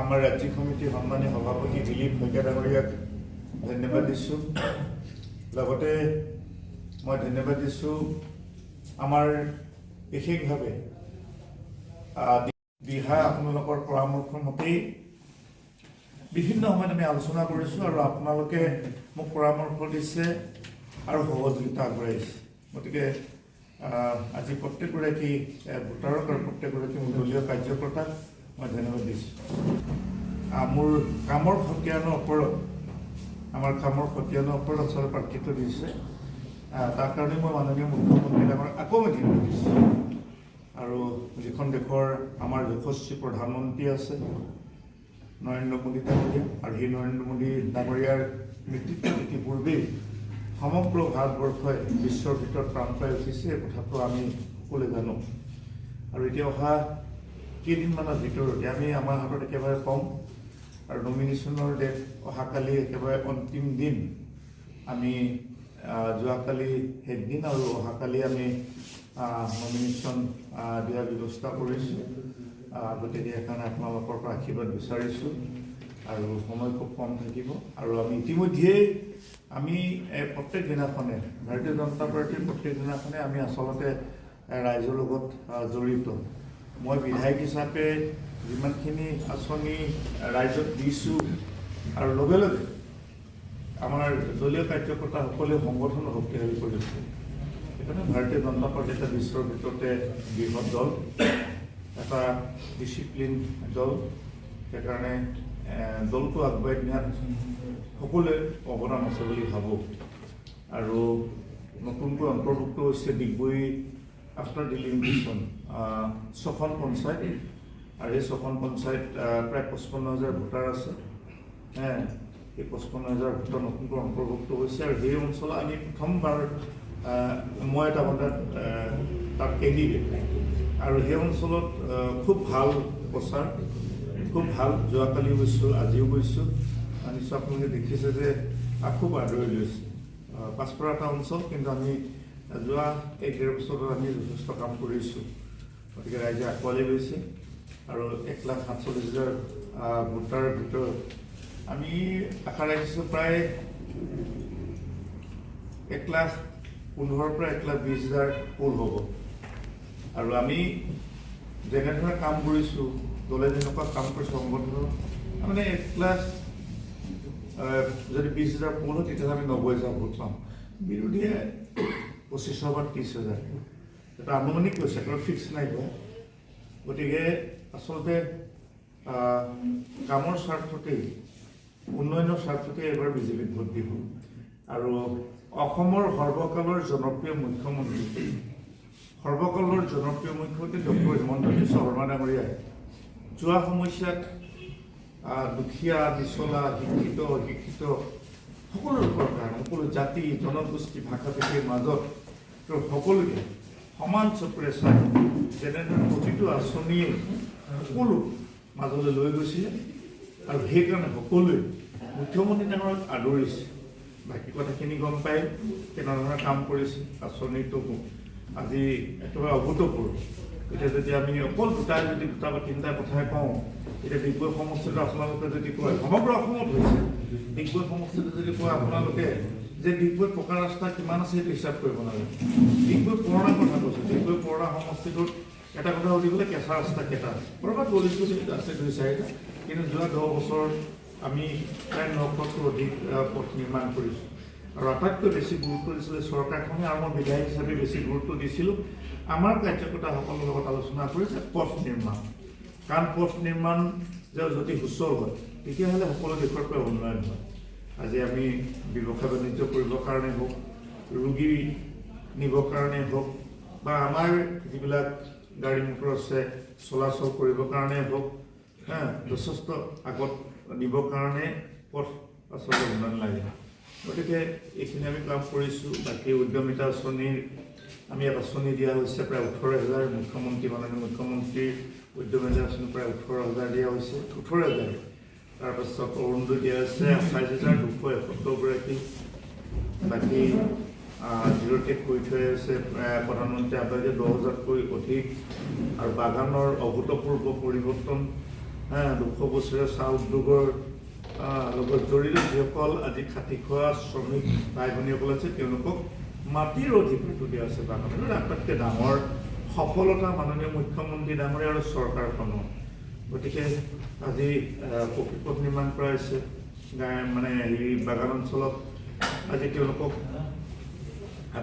আমাৰ ৰাজ্যিক সমিতিৰ সন্মানীয় সভাপতি দিলীপ শইকীয়া ডাঙৰীয়াক ধন্যবাদ দিছোঁ। লগতে মই ধন্যবাদ দিছোঁ আমাৰ বিশেষভাৱে দিহা আপোনালোকৰ পৰামৰ্শ মতেই বিভিন্ন সময়ত আমি আলোচনা কৰিছোঁ আৰু আপোনালোকে মোক পৰামৰ্শ দিছে আৰু সহযোগিতা আগবঢ়াইছে। গতিকে আজি প্ৰত্যেকগৰাকী ভোটাৰক আৰু প্ৰত্যেকগৰাকী দলীয় কাৰ্যকৰ্তাক মই ধন্যবাদ দিছোঁ। মোৰ কামৰ খতিয়ানৰ ওপৰত আচলতে প্ৰাৰ্থিত্ব দিছে। তাৰ কাৰণে মই মাননীয় মুখ্যমন্ত্ৰী ডাঙৰ আকৌ মই ধন্যবাদ দিছোঁ। আৰু যিখন দেশৰ আমাৰ যশস্বী প্ৰধানমন্ত্ৰী আছে নৰেন্দ্ৰ মোদী ডাঙৰীয়া, আৰু সেই নৰেন্দ্ৰ মোদী ডাঙৰীয়াৰ নেতৃত্বত ইতিপূৰ্বেই সমগ্ৰ ভাৰতবৰ্ষই বিশ্বৰ ভিতৰত প্ৰাণ পাই উঠিছে, এই কথাটো আমি সকলোৱে জানো। আৰু এতিয়া অহা কেইদিনমানৰ ভিতৰতে আমি আমাৰ হাতত একেবাৰে কম আৰু নমিনেশ্যনৰ ডেট অহাকালি একেবাৰে অন্তিম দিন। আমি যোৱাকালি শেষদিন আৰু অহাকালি আমি নমিনেশ্যন দিয়াৰ ব্যৱস্থা কৰিছোঁ। গতিকে সেইকাৰণে আপোনালোকৰ পৰা আশীৰ্বাদ বিচাৰিছোঁ আৰু সময় খুব কম থাকিব। আৰু আমি ইতিমধ্যেই প্ৰত্যেক দিনাখনে ভাৰতীয় জনতা পাৰ্টীৰ প্ৰত্যেক দিনাখনে আমি আচলতে ৰাইজৰ লগত জড়িত। মই বিধায়ক হিচাপে যিমানখিনি আঁচনি ৰাইজক দিছোঁ আৰু লগে লগে আমাৰ দলীয় কাৰ্যকৰ্তাসকলে সংগঠন শক্তিশালী কৰিছে। সেইকাৰণে ভাৰতীয় জনতা পাৰ্টী এটা বিশ্বৰ ভিতৰতে বৃহৎ দল, এটা ডিচিপ্লিন দল। সেইকাৰণে দলটো আগবাঢ়ি নিয়াত সকলোৱে অৱদান আছে বুলি ভাবোঁ। আৰু নতুনকৈ অন্তৰ্ভুক্ত হৈছে ডিগবৈ আফটাৰ ডিলিমিটেশ্যন 6খন পঞ্চায়ত, আৰু এই 6খন পঞ্চায়ত প্ৰায় 55,000 ভোটাৰ আছে। এই 55,000 ভোটাৰ নতুনকৈ অন্তৰ্ভুক্ত হৈছে। আৰু সেই অঞ্চলত আমি প্ৰথমবাৰ মই এটা তাত কেণ্ডিডেট, আৰু সেই অঞ্চলত খুব ভাল প্ৰচাৰ, খুব ভাল। যোৱাকালিও গৈছোঁ, আজিও গৈছোঁ। নিশ্চয় আপোনালোকে দেখিছে যে খুব আদৰি লৈছে। পাছপৰা এটা অঞ্চল, কিন্তু আমি যোৱা 1-1.5 বছৰত আমি যথেষ্ট কাম কৰিছোঁ। গতিকে ৰাইজে আঁকোৱালি লৈছে। আৰু 1,47,000 ভোটাৰৰ ভিতৰত আমি আশা ৰাখিছোঁ প্ৰায় 1,15,000 পৰা 1,20,000 পোল হ'ব। আৰু আমি যেনেধৰণে কাম কৰিছোঁ, দলে যেনেকুৱা কাম কৰিছোঁ সংগঠনত, মানে 1,00,000 যদি 20,000 পোল হয় তেতিয়াহ'লে আমি 90,000 ভোট পাম। বিৰোধীয়ে 25,000 বা 30,000। এটা আনুমানিক কৈছে, কাৰণ ফিক্স নাই হোৱা। গতিকে আচলতে কামৰ স্বাৰ্থতেই, উন্নয়নৰ স্বাৰ্থতেই এবাৰ বিজেপিক ভোট দিব। আৰু অসমৰ সৰ্বকালৰ জনপ্ৰিয় মুখ্যমন্ত্ৰী ডক্টৰ হিমন্ত বিশ্ব শৰ্মা ডাঙৰীয়াই যোৱা সমস্যাত দুখীয়া, নিচলা, শিক্ষিত, অশিক্ষিত সকলোৰে কাৰণে, সকলো জাতি, জনগোষ্ঠী, ভাষা ভাষীৰ মাজত সকলোকে সমান চকুৰে চাই যেনেদৰে প্ৰতিটো আঁচনিয়ে সকলো মাজলৈ লৈ গৈছিলে। আৰু সেইকাৰণে সকলোৱে মুখ্যমন্ত্ৰী ডাঙৰক আদৰিছে। বাকী কথাখিনি গম পাই কেনেধৰণে কাম কৰিছে। আঁচনিটো আজি একেবাৰে অভূতপূৰ্ব। এতিয়া যদি আমি অকল দুটা বা তিনিটা কথাই কওঁ, এতিয়া ডিগবৈ সমষ্টিটো আপোনালোকে যদি কয়, সমগ্ৰ অসমত হৈছে, ডিগবৈ সমষ্টিটো যদি কয় আপোনালোকে যে ডিগবৈ পকা ৰাস্তা কিমান আছে সেইটো হিচাপ কৰিব নালাগে। ডিগবৈ পুৰণা কথা কৈছোঁ। ডিগবৈ পুৰণা সমষ্টিটোত এটা কথা সুধিবলৈ কেঁচা ৰাস্তা কেইটা আছে, ক'ৰবাত গলিটো আছে 2-4টা, কিন্তু যোৱা 10 বছৰত আমি প্ৰায় 900তকৈ অধিক পথ নিৰ্মাণ কৰিছোঁ। আৰু আটাইতকৈ বেছি গুৰুত্ব দিছিলে চৰকাৰখনে, আৰু মই বিধায়ক হিচাপে বেছি গুৰুত্ব দিছিলোঁ আমাৰ কাৰ্যকৰ্তাসকলৰ লগত আলোচনা কৰিছে পথ নিৰ্মাণ। কাৰণ পথ নিৰ্মাণ যদি সুচল হয় তেতিয়াহ'লে সকলো দেশৰ পৰা উন্নয়ন হয়। আজি আমি ব্যৱসায় বাণিজ্য কৰিবৰ কাৰণে হওক, ৰোগী নিবৰ কাৰণে হওক, বা আমাৰ যিবিলাক গাড়ী মটৰ আছে চলাচল কৰিবৰ কাৰণে হওক, যথেষ্ট আগত নিবৰ কাৰণে পথ আচলতে উন্নয়ন লাগে। গতিকে এইখিনি আমি কাম কৰিছোঁ। বাকী উদ্যমিতা আঁচনিৰ আমি এক আঁচনি দিয়া হৈছে প্ৰায় 18,000। মাননীয় মুখ্যমন্ত্ৰীৰ উদ্যমিতা আঁচনি প্ৰায় 18,000 দিয়া হৈছে, 18,000। তাৰপাছত অৰুণোদয় দিয়া হৈছে 28,271 গৰাকী। বাকী জিৰ'টেক কৰি থৈ আছে প্ৰধানমন্ত্ৰী আৱাসে 10,000তকৈ অধিক। আৰু বাগানৰ অভূতপূৰ্ব পৰিৱৰ্তন 200 বছৰীয়া চাহ উদ্যোগৰ লগত জড়িত যিসকল আজি খাটি খোৱা শ্ৰমিক ভাই ভনীসকল আছে তেওঁলোকক মাটিৰ অধিকাৰটো দিয়া আছে বাগানৰ আটাইতকৈ ডাঙৰ সফলতা মাননীয় মুখ্যমন্ত্ৰী ডাঙৰীয়া আৰু চৰকাৰখনৰ গতিকে আজি পকীপথ নিৰ্মাণ কৰা হৈছে মানে এই বাগান অঞ্চলত আজি তেওঁলোকক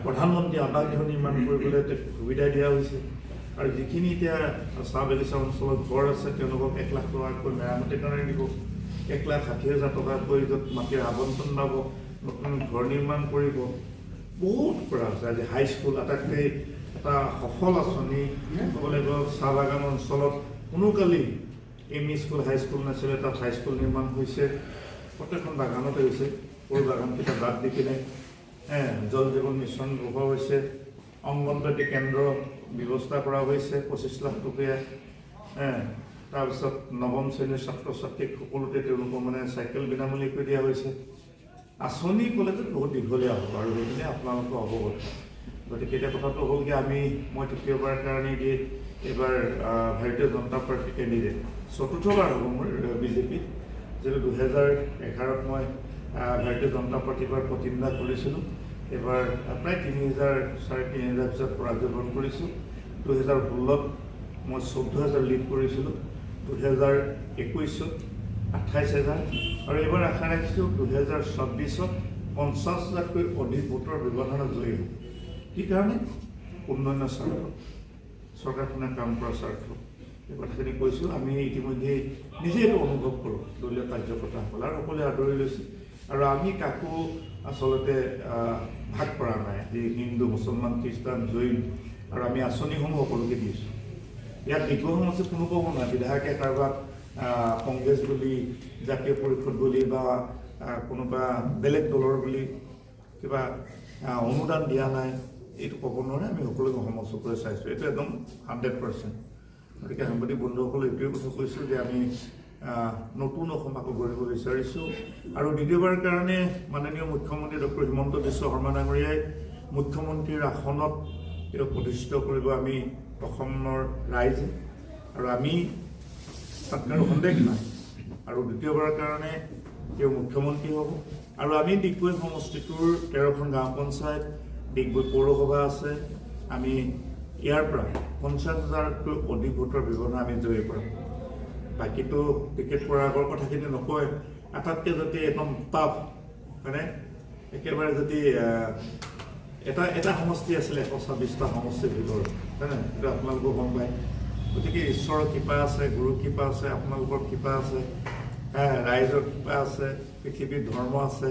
প্ৰধানমন্ত্ৰী আৱাস গৃহ নিৰ্মাণ কৰিবলৈ সুবিধা দিয়া হৈছে আৰু যিখিনি এতিয়া চাহ বাগিচা অঞ্চলত ঘৰ আছে তেওঁলোকক 1 লাখ টকাকৈ মেৰামতিৰ কাৰণে দিব 1,60,000 টকাকৈ য'ত মাটিৰ আবণ্টন পাব নতুন ঘৰ নিৰ্মাণ কৰিব বহুত কৰা আছে আজি হাইস্কুল আটাইতকৈ এটা সফল আঁচনি ক'ব লাগিব চাহ বাগান অঞ্চলত কোনো কালি এমই স্কুল হাইস্কুল নাছিলে তাত হাইস্কুল নিৰ্মাণ হৈছে প্ৰত্যেকখন বাগানতে হৈছে সৰু বাগানকেইটা বাদ দি কিনে জল জীৱন মিছন বহোৱা হৈছে অংগনবাদী কেন্দ্ৰ ব্যৱস্থা কৰা হৈছে 25 লাখ টকীয়া তাৰপিছত নৱম শ্ৰেণীৰ ছাত্ৰ ছাত্ৰীক সকলোতে তেওঁলোকক মানে চাইকেল বিনামূলীয়াকৈ দিয়া হৈছে আঁচনি ক'লেতো বহুত দীঘলীয়া হ'ব আৰু সেইখিনি আপোনালোকৰ অৱগত গতিকে এতিয়া কথাটো হ'ল কি মই তৃতীয়বাৰৰ কাৰণে দি এইবাৰ ভাৰতীয় জনতা পাৰ্টি কেণ্ডিডেট চতুৰ্থবাৰ হ'ব মোৰ বিজেপিত যিটো 2011ত মই ভাৰতীয় জনতা পাৰ্টিৰ পৰা প্ৰতিদ্বন্দ্বিতা কৰিছিলোঁ এবাৰ প্ৰায় 3,000-3,500 পিছত পৰাজয় বৰণ কৰিছোঁ 2016ত মই 14,000 লিড কৰিছিলোঁ 2021ত 28,000 আৰু এইবাৰ আশা ৰাখিছোঁ 2024ত 50,000তকৈ অধিক ভোটৰ ব্যৱধানত জয়ী হ'ব কি কাৰণে উন্নয়নৰ স্বাৰ্থ চৰকাৰখনে কাম কৰাৰ স্বাৰ্থ এই কথাখিনি কৈছোঁ আমি ইতিমধ্যে নিজে এইটো অনুভৱ কৰোঁ দলীয় কাৰ্যকৰ্তাসকল আৰু সকলোৱে আদৰি লৈছে আৰু আমি কাকো আচলতে ভাগ কৰা নাই যে হিন্দু মুছলমান খ্ৰীষ্টান জৈন আৰু আমি আঁচনিসমূহ সকলোকে দিছোঁ ইয়াত বিদ্ৰোহ সমস্যা কোনো ক'ব নাই বিধায়কে কাৰোবাক কংগ্ৰেছ বুলি জাতীয় পৰিষদ বুলি বা কোনোবা বেলেগ দলৰ বুলি কিবা অনুদান দিয়া নাই এইটো ক'ব নোৱাৰে আমি সকলোকে সমচকুৰে চাইছোঁ এইটো একদম 100% গতিকে সাংবাদিক বন্ধুসকলে এইটোৱে কথা কৈছোঁ যে আমি নতুন অসম আকৌ গঢ়িব বিচাৰিছোঁ আৰু দ্বিতীয়বাৰৰ কাৰণে মাননীয় মুখ্যমন্ত্ৰী ডক্টৰ হিমন্ত বিশ্ব শৰ্মা ডাঙৰীয়াই মুখ্যমন্ত্ৰীৰ আসনত তেওঁক প্ৰতিষ্ঠিত কৰিব আমি অসমৰ ৰাইজে আৰু আমি তাত কোনো সন্দেহ নাই আৰু দ্বিতীয়বাৰৰ কাৰণে তেওঁ মুখ্যমন্ত্ৰী হ'ব আৰু আমি ডিগবৈ সমষ্টিটোৰ 13খন গাঁও পঞ্চায়ত ডিগবৈ পৌৰসভা আছে আমি ইয়াৰ পৰা 50,000তকৈ অধিক ভোটৰ ব্যৱধান আমি জয়ী কৰাম বাকীটো টিকেট পোৱাৰ আগৰ কথাখিনি নকয় আটাইতকৈ যদি একদম টাফ হয়নে একেবাৰে যদি এটা সমষ্টি আছিলে 126টা সমষ্টিৰ ভিতৰত হয়নে এইটো আপোনালোকেও গম পায় গতিকে ঈশ্বৰৰ কৃপা আছে গুৰুৰ কৃপা আছে আপোনালোকৰ কৃপা আছে ৰাইজৰ কৃপা আছে পৃথিৱীৰ ধৰ্ম আছে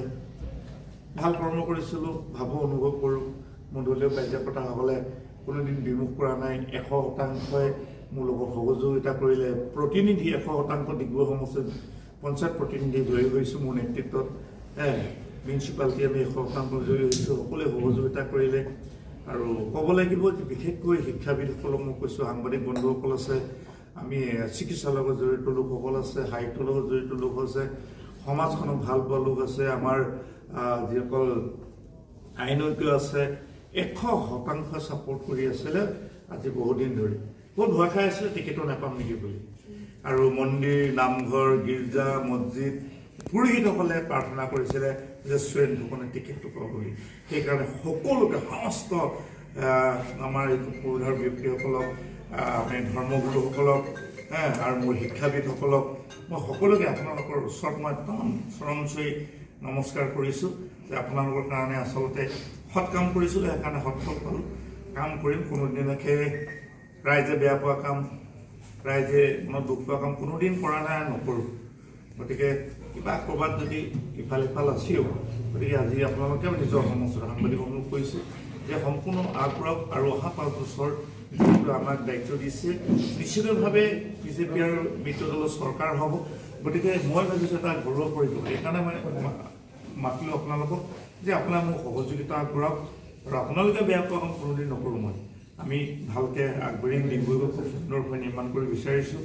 ভাল কৰ্ম কৰিছিলোঁ ভাবোঁ অনুভৱ কৰোঁ মোৰ দলীয় কাৰ্যকৰ্তাসকলে কোনোদিন বিমুখ কৰা নাই 100%ই মোৰ লগত সহযোগিতা কৰিলে প্ৰতিনিধি 100% ডিগবৈ সমষ্টিত পঞ্চায়ত প্ৰতিনিধি জয়ী হৈছোঁ মোৰ নেতৃত্বত মিউনিচিপালিটি আমি 100% জয়ী হৈছোঁ সকলোৱে সহযোগিতা কৰিলে আৰু ক'ব লাগিব যে বিশেষকৈ শিক্ষাবিদসকলক মই কৈছোঁ সাংবাদিক বন্ধুসকল আছে আমি চিকিৎসাৰ লগত জড়িত লোকসকল আছে সাহিত্যৰ লগত জড়িত লোক আছে সমাজখনক ভাল পোৱা লোক আছে আমাৰ যিসকল আইনজ্ঞ আছে 100% ছাপোৰ্ট কৰি আছিলে আজি বহুদিন ধৰি বহুত ভয় খাই আছিলে টিকেটো নাপাম নেকি বুলি আৰু মন্দিৰ নামঘৰ গীৰ্জা মছজিদ পুৰোহিতসকলে প্ৰাৰ্থনা কৰিছিলে যে সুৰেন ফুকনে টিকেটটো পাব বুলি সেইকাৰণে সকলোকে সমস্ত আমাৰ এই পুৰোধাৰ ব্যক্তিসকলক আমি ধৰ্মগুৰুসকলক আৰু মোৰ শিক্ষাবিদসকলক মই সকলোকে আপোনালোকৰ ওচৰত মই একদম চৰমচৰি নমস্কাৰ কৰিছোঁ যে আপোনালোকৰ কাৰণে আচলতে সৎ কাম কৰিছিলোঁ সেইকাৰণে সৎফল পালোঁ কাম কৰিম কোনোদিনকে ৰাইজে বেয়া পোৱা কাম ৰাইজে মনত দুখ পোৱা কাম কোনোদিন কৰা নাই আৰু নকৰোঁ গতিকে কিবা ক'ৰবাত যদি ইফাল সিফাল আছেও গতিকে আজি আপোনালোকে নিজৰ সমস্যাৰ সাংবাদিকসমূহ কৈছোঁ যে সম্পূৰ্ণ আগবঢ়াওক আৰু অহা 5 বছৰ যিটো আমাক দায়িত্ব দিছে নিশ্চিতভাৱে বিজেপি আৰু মিত্ৰ দলৰ চৰকাৰ হ'ব গতিকে মই ভাবিছোঁ এটা গৌৰৱ কৰিব সেইকাৰণে মই মাতিলোঁ আপোনালোকক যে আপোনাক মোক সহযোগিতা আগবঢ়াওক আৰু আপোনালোকে বেয়া পোৱা কাম কোনোদিন নকৰোঁ মই আমি ভালকৈ আগবাঢ়িম ডিগবৈক খুব সুন্দৰকৈ নিৰ্মাণ কৰি বিচাৰিছোঁ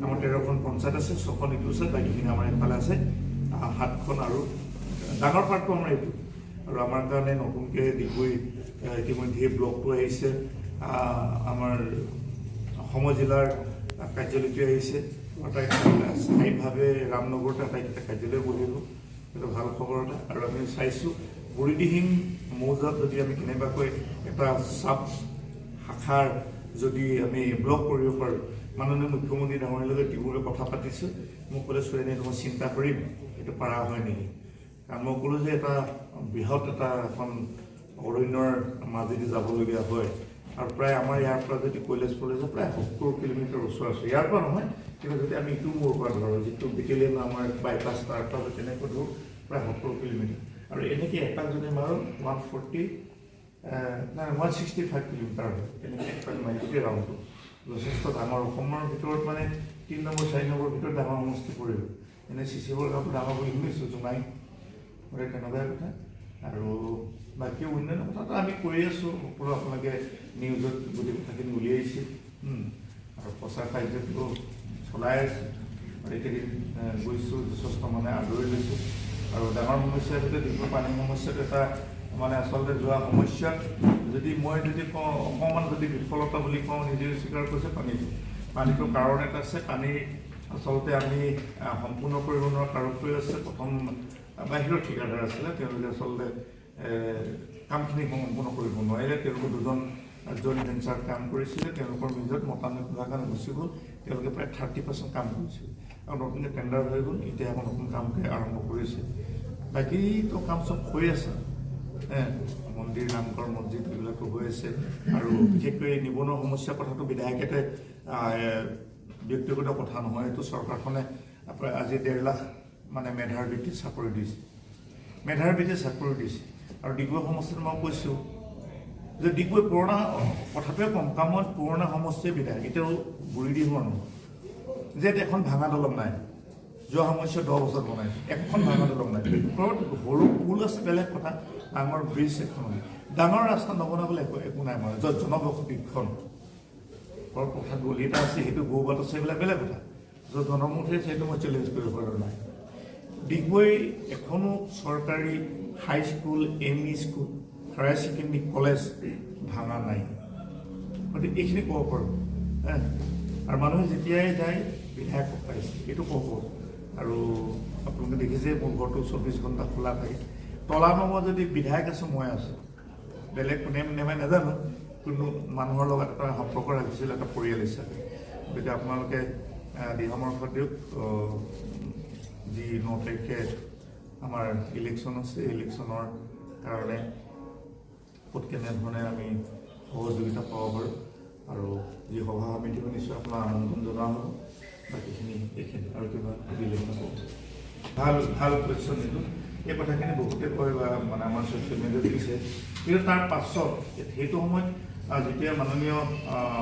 আমাৰ 13খন পঞ্চায়ত আছে 6খন ইটো আছে বাকীখিনি আমাৰ এইফালে আছে 7খন আৰু ডাঙৰ পাৰ্টটো আমাৰ এইটো আৰু আমাৰ কাৰণে নতুনকৈ ডিগবৈ ইতিমধ্যে ব্লকটো আহিছে আমাৰ অসম জিলাৰ কাৰ্যালয়টো আহিছে স্থায়ীভাৱে ৰামনগৰত আটাইকেইটা কাৰ্যালয় বহিব এইটো ভাল খবৰ এটা আৰু আমি চাইছোঁ বুঢ়ীদিহিং মৌজাত যদি আমি কেনেবাকৈ এটা চাব শাখাৰ যদি আমি ব্লক কৰিব পাৰোঁ মাননীয় মুখ্যমন্ত্ৰী ডাঙৰীয়াৰ লগত টিভিলৈ কথা পাতিছোঁ মোক ক'লে চুৰেণী মই চিন্তা কৰিম এইটো পাৰা হয় নেকি কাৰণ মই ক'লোঁ যে এটা বৃহৎ এটা এখন অৰণ্যৰ মাজেদি যাবলগীয়া হয় আৰু প্ৰায় আমাৰ ইয়াৰ পৰা যদি কলেজৰ প্ৰায় 70 কিলোমিটাৰ ওচৰ আছে ইয়াৰ পৰা নহয় কিন্তু যদি আমি ইটো মোৰ পৰা ধৰোঁ যিটো বেটেলিয়ান আমাৰ বাইপাছ তাৰ পৰা তেনেকৈ ধৰোঁ প্ৰায় 70 কিলোমিটাৰ আৰু এনেকৈ এপাক যদি মাৰোঁ 165 কিলোমিটাৰ হয় এনেকৈ এপাক মাৰি গোটেই ৰাউণ্ডটো যথেষ্ট ডাঙৰ অসমৰ ভিতৰত মানে 3 নম্বৰ 4 নম্বৰ ভিতৰত ডাঙৰ সমষ্টি পৰিব এনেই চিচিবৰ গাঁৱটো ডাঙৰ বুলি শুনিছোঁ জোনাই গতিকে তেনেকুৱাই কথা আৰু বাকী অন্যান্য কথাটো আমি কৰি আছোঁ সকলো আপোনালোকে নিউজত গোটেই কথাখিনি উলিয়াইছে আৰু প্ৰচাৰ কাৰ্যটো চলাই আছোঁ আৰু এইকেইদিন গৈছোঁ যথেষ্ট মানে আদৰি লৈছোঁ আৰু ডাঙৰ সমস্যাৰ ভিতৰত দীঘল পানীৰ সমস্যাটো এটা মানে আচলতে যোৱা সমস্যাত যদি মই কওঁ অকণমান যদি বিফলতা বুলি কওঁ নিজে স্বীকাৰ কৰিছে পানীটোৰ কাৰণ এটা আছে পানী আচলতে আমি সম্পূৰ্ণ কৰিব নোৱাৰা কাৰকটোৱে আছে প্ৰথম বাহিৰৰ ঠিকাদাৰ আছিলে তেওঁলোকে আচলতে কামখিনি সম্পূৰ্ণ কৰিব নোৱাৰিলে তেওঁলোকে দুজন জইণ্ট ভেঞ্চাৰত কাম কৰিছিলে তেওঁলোকৰ নিজত মতামত হোৱাৰ কাৰণে গুচি গ'ল তেওঁলোকে প্ৰায় 30% কাম কৰিছিল আৰু নতুনকৈ টেণ্ডাৰ হৈ গ'ল এতিয়া আকৌ নতুন কামকে আৰম্ভ কৰিছে বাকীতো কাম চব হৈ আছে মন্দিৰ নামঘৰ মছজিদ এইবিলাকো হৈ আছে আৰু বিশেষকৈ নিবনুৱা সমস্যাৰ কথাটো বিধায়কতে ব্যক্তিগত কথা নহয় এইটো চৰকাৰখনে আজি 1.5 লাখ মানে মেধাৰ ভিত্তিত চাকৰি দিছে আৰু ডিগবৈ সমষ্টিত মই কৈছোঁ যে ডিগবৈ পুৰণা কথাটোৱে কম কামত পুৰণা সমষ্টিৰ বিধায়ক এতিয়াও বুঢ়ীদিহিঙৰ নহয় যে এখন ভাঙা দলং নাই যোৱা সমস্যা 10 বছৰত বনাইছে এখন ভাঙা দলং নাই ওপৰত সৰু পুল আছে বেলেগ কথা ডাঙৰ ব্ৰিজ এখন ডাঙৰ ৰাস্তা নবনাবলৈ একো নাই মানে য'ত জনবসতিখন কথা গলি এটা আছে সেইটো গৌবাট আছে এইবিলাক বেলেগ কথা য'ত জনমুখী আছে সেইটো মই চেলেঞ্জ কৰিব পৰা নাই ডিগবৈ এখনো চৰকাৰী high school ME school higher secondary college ভাঙা নাই গতিকে এইখিনি ক'ব পাৰোঁ আৰু মানুহে যেতিয়াই যায় বিধায়কক পাইছে এইটো ক'ব আৰু আপোনালোকে দেখিছে মোৰ ঘৰটো 24 ঘণ্টা খোলা থাকে তলা নমোৱা যদি বিধায়ক আছে মই আছোঁ বেলেগ কোনে নেমাই নাজানো কিন্তু মানুহৰ লগত এটা সম্পৰ্ক ৰাখিছিল এটা পৰিয়াল হিচাপে গতিকে আপোনালোকে দিহামৰ্শ দিয়ক যি 9 তাৰিখে আমাৰ ইলেকশ্যন আছে ইলেকশ্যনৰ কাৰণে ক'ত কেনেধৰণে আমি সহযোগিতা পাব পাৰোঁ আৰু যি সভা সমিতিও নিশ্চয় আপোনাৰ আমন্ত্ৰণ জনোৱা হ'ব বাকীখিনি এইখিনি আৰু কিবা ভাল কুৱেশ্যন দিলোঁ এই কথাখিনি বহুতে কয় বা মানে আমাৰ ছ'চিয়েল মিডিয়াত দিছে কিন্তু তাৰ পাছত সেইটো সময়ত যেতিয়া মাননীয়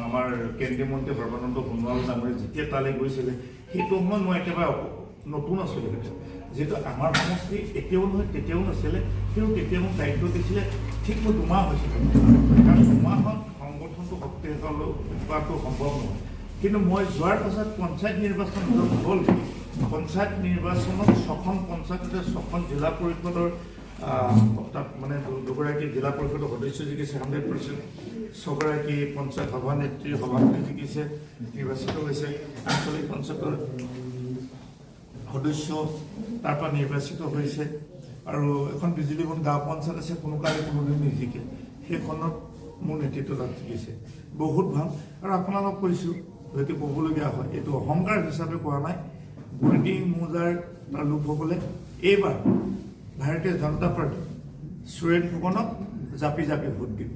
আমাৰ কেন্দ্ৰীয় মন্ত্ৰী সৰ্বানন্দ সোণোৱাল ডাঙৰীয়া যেতিয়া তালৈ গৈছিলে সেইটো সময়ত মই একেবাৰে নতুন আছিলোঁ যিহেতু আমাৰ সমষ্টি এতিয়াও নহয় তেতিয়াও নাছিলে কিন্তু তেতিয়া মোক দায়িত্ব দিছিলে ঠিক মোৰ 2 মাহ হৈছিলে কাৰণ 2 মাহত সংগঠনটো শক্তিশালী কৰাটো সম্ভৱ নহয় কিন্তু মই যোৱাৰ পাছত পঞ্চায়ত নিৰ্বাচন হ'ল পঞ্চায়ত নিৰ্বাচনত 6খন পঞ্চায়ততে 6খন জিলা পৰিষদৰ তাত মানে 2গৰাকী জিলা পৰিষদৰ সদস্য জিকিছে 100%, 6গৰাকী পঞ্চায়ত সভানেত্ৰী জিকিছে নিৰ্বাচিত হৈছে, আঞ্চলিক পঞ্চায়তৰ সদস্য তাৰ পৰা নিৰ্বাচিত হৈছে আৰু এখন বিজুলীবন গাঁও পঞ্চায়ত আছে কোনো কালে কোনোদিন নিজিকে সেইখনত মোৰ নেতৃত্ব তাত জিকিছে বহুত ভাল আৰু আপোনালোক কৈছোঁ হয়তো ক'বলগীয়া হয় এইটো অহংকাৰ হিচাপে কোৱা নাই বুঢ়ীদিহিং মৌজাৰ তাৰ লোকসকলে এইবাৰ ভাৰতীয় জনতা পাৰ্টি চুৰেণ ফুকনক জাপি জাপি ভোট দিব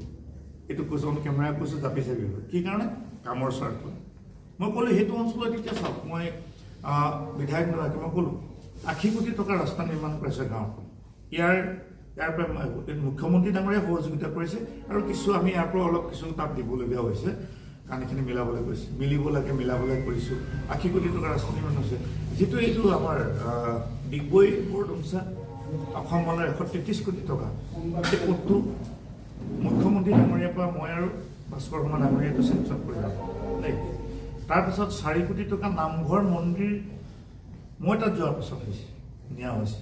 এইটো কৈছোঁ কেমেৰা কৈছোঁ জাপি জাপি ভোট কি কাৰণে কামৰ স্বাৰ্থ মই ক'লোঁ সেইটো অঞ্চলত এতিয়া চাওক মই বিধায়ক গৰাকী মই ক'লোঁ 80 কোটি টকাৰ ৰাস্তা নিৰ্মাণ কৰিছে গাঁওখন ইয়াৰ পৰা মুখ্যমন্ত্ৰী ডাঙৰীয়া সহযোগিতা কৰিছে আৰু কিছু আমি ইয়াৰ পৰা অলপ কিছু তাত দিবলগীয়া হৈছে কাৰণ এইখিনি মিলাবলৈ কৈছে মিলিব লাগে মিলাবলৈ কৰিছোঁ 80 কোটি টকাৰ ৰাস্তা নিৰ্মাণ হৈছে যিটো এইটো আমাৰ ডিগবৈ বৰডুমচা অসমলৈ 133 কোটি টকা এই পথটো মুখ্যমন্ত্ৰী ডাঙৰীয়াৰ পৰা মই আৰু ভাস্কৰ শৰ্মা ডাঙৰীয়াটো চেংচন কৰিলোঁ দেই তাৰপিছত 4 কোটি টকা নামঘৰ মন্দিৰ মই তাত যোৱাৰ পাছত হৈছে নিয়া হৈছে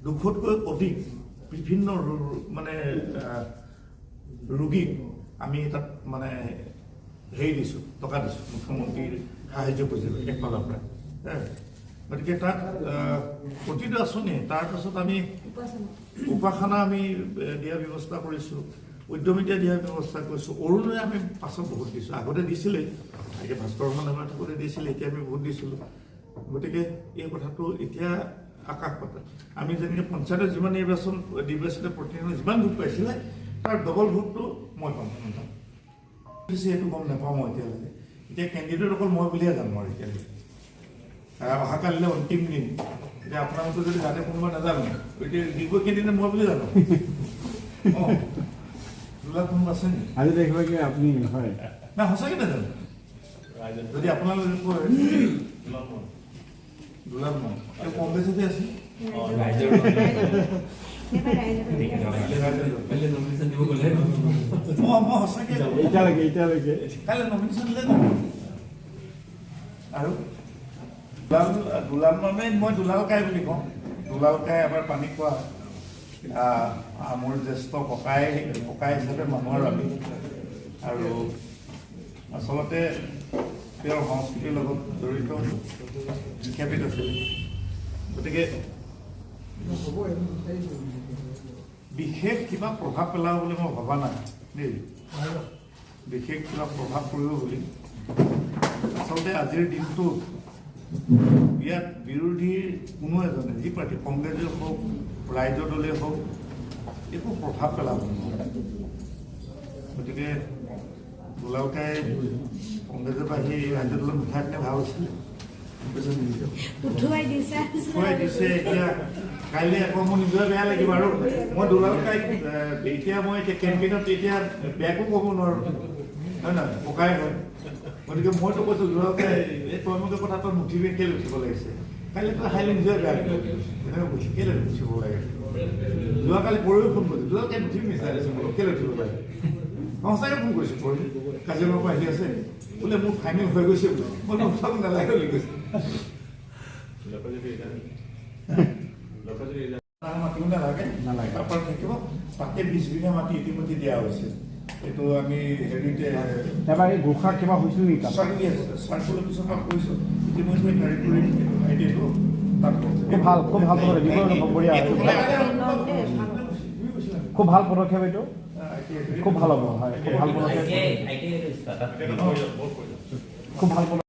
200তকৈ অধিক বিভিন্ন মানে ৰোগীক আমি তাত মানে হেৰি দিছোঁ টকা দিছোঁ মুখ্যমন্ত্ৰীৰ সাহায্য কৰিছিলোঁ একফালৰ পৰা গতিকে তাত প্ৰতিটো আঁচনি তাৰপাছত আমি উপাসনা আমি দিয়াৰ ব্যৱস্থা কৰিছোঁ, উদ্যমিতা দিয়াৰ ব্যৱস্থা কৰিছোঁ, অৰুণোদয় আমি পাছত বহুত দিছোঁ, আগতে দিছিলেই, এতিয়া ভাস্কৰখন আমাৰ থাকোঁতে দিছিলে, এতিয়া আমি বহুত দিছিলোঁ। গতিকে এই কথাটো এতিয়া আকাশ পাতাল। আমি যেনেকৈ পঞ্চায়তৰ যিমান নিৰ্বাচিত প্ৰতিনিধি যিমান ভোট পাইছিলে তাৰ ডবল ভোটটো মই পাম, সেইটো গম নাপাওঁ মই এতিয়ালৈকে। এতিয়া কেণ্ডিডেট অকল মই বুলিয়ে জানো আৰু এতিয়ালৈকে। অহাকালিলৈ অন্তিম দিন, এতিয়া আপোনালোকে যদি জানে কোনোবা নাজানো, এতিয়া দিব কেণ্ডিডেট মই বুলি জানো। অঁ দুলাল কোনোবা আছে নেকি আজি দেখিব কি আপুনি হয় না সঁচাকৈ নাজানো। যদি আপোনালোকে কয় দুলাল মই কংগ্ৰেছতে আছে, মই সঁচাকৈ এতিয়ালৈকে কাইলৈ নমিনেশ্যন দিলে যাম। আৰু দুলাল মানে মই দুলাল কাই বুলি কওঁ। দুলাল কাই এবাৰ পানী খোৱা মোৰ জ্যেষ্ঠ ককাই হিচাপে মানুহৰ আমি, আৰু আচলতে তেওঁৰ সংস্কৃতিৰ লগত জড়িত শিক্ষাবিদ আছিল। গতিকে বিশেষ কিবা প্ৰভাৱ পেলাব বুলি মই ভবা নাই দেই, বিশেষ কিবা প্ৰভাৱ পৰিব বুলি। আচলতে আজিৰ দিনটো ইয়াত বিৰোধীৰ কোনো এজনে, যি পাৰ্টি কংগ্ৰেছে হওক ৰাইজৰ দলে হওক, একো প্ৰভাৱ পেলাব নোৱাৰে। গতিকে দুলালকাই কংগ্ৰেছৰ পৰা আহি ৰাইজৰ দলত মিঠাই পিনে ভাল আছিলে, উঠুৱাই দিছে। এতিয়া কাইলৈ আকৌ মোৰ নিজৰ বেয়া লাগিব। আৰু মই দুলালকাইক এতিয়া কেম্পেইনত এতিয়া বেয়াকো ক'ব নোৱাৰোঁ, হয় নহয়, ককাই হয়। গতিকে মইতো কৈছোঁ দুলালকাই এই তইমুখৰ কথা তই মুঠিবে কেলৈ উঠিব লাগিছে, কাইলৈ তই হাইলে নিজে বেয়া লাগিব, তেনেকৈ কৈছে কেলৈ উঠিব লাগে। যোৱাকালি পৰহি ফোন কৰিছোঁ, দুলালকাই মুঠিব বিচাৰিছে বোলো কেলৈ উঠিব লাগে। মই সঁচাকৈ ফোন কৰিছোঁ, পৰহি কাজিৰঙাৰ পৰা আহি আছে বোলে মোৰ ফাইনেল হৈ গৈছে বোলে, মই উঠাব নালাগে বুলি কৈছোঁ। মাতিব নালাগে, তাৰপৰা থাকিব তাতে 20 বিঘা মাটি ইতিমধ্যে দিয়া হৈছে। এইটো আমি হেৰিতে এবাৰ এই গোৰ্খা কিবা হৈছিল নেকি? চাৰ্কুলাৰ পিছত মই কৈছোঁ ইতিমধ্যে কাৰিকৰী আইডিয়াটো তাত খুব ভাল খুব ভাল পদক্ষেপ এইটো, খুব ভাল হ'ব। হয়, খুব ভাল পদক্ষেপ, খুব ভাল পদক্ষেপ।